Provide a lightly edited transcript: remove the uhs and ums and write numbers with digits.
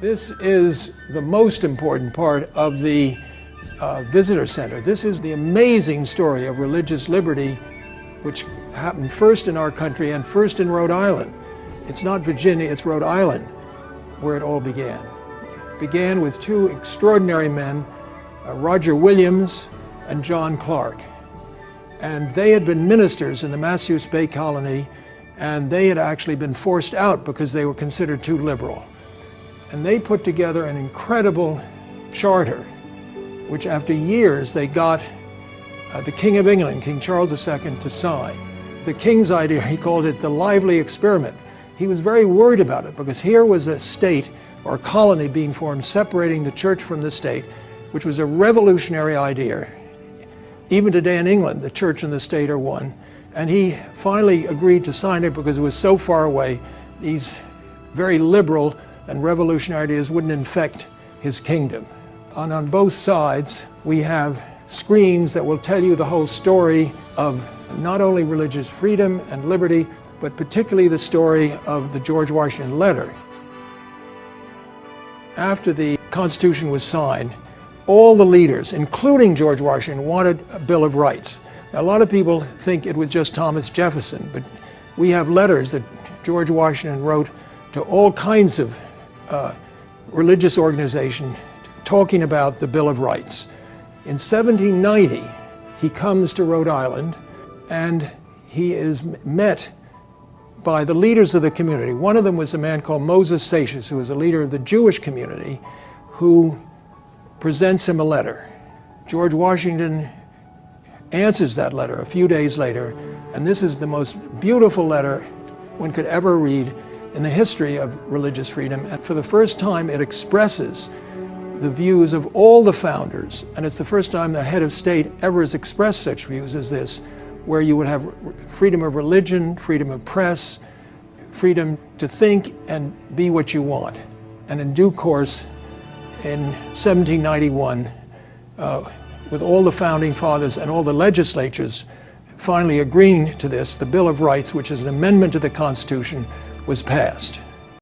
This is the most important part of the visitor center. This is the amazing story of religious liberty, which happened first in our country and first in Rhode Island. It's not Virginia, it's Rhode Island where it all began. It began with two extraordinary men, Roger Williams and John Clark. And they had been ministers in the Massachusetts Bay Colony, and they had actually been forced out because they were considered too liberal. And they put together an incredible charter, which after years they got the King of England, King Charles II, to sign. The King's idea, he called it the lively experiment. He was very worried about it because here was a state or colony being formed, separating the church from the state, which was a revolutionary idea. Even today in England, the church and the state are one. And he finally agreed to sign it because it was so far away. These very liberal and revolutionary ideas wouldn't infect his kingdom. And on both sides, we have screens that will tell you the whole story of not only religious freedom and liberty, but particularly the story of the George Washington letter. After the Constitution was signed, all the leaders, including George Washington, wanted a Bill of Rights. Now, a lot of people think it was just Thomas Jefferson, but we have letters that George Washington wrote to all kinds of religious organizations talking about the Bill of Rights. In 1790, he comes to Rhode Island and he is met by the leaders of the community. One of them was a man called Moses Seixas, who was a leader of the Jewish community, who presents him a letter. George Washington answers that letter a few days later, and this is the most beautiful letter one could ever read in the history of religious freedom. And for the first time, it expresses the views of all the founders, and it's the first time the head of state ever has expressed such views as this, where you would have freedom of religion, freedom of press, freedom to think and be what you want. And in due course, in 1791, with all the founding fathers and all the legislatures finally agreeing to this, the Bill of Rights, which is an amendment to the Constitution, was passed.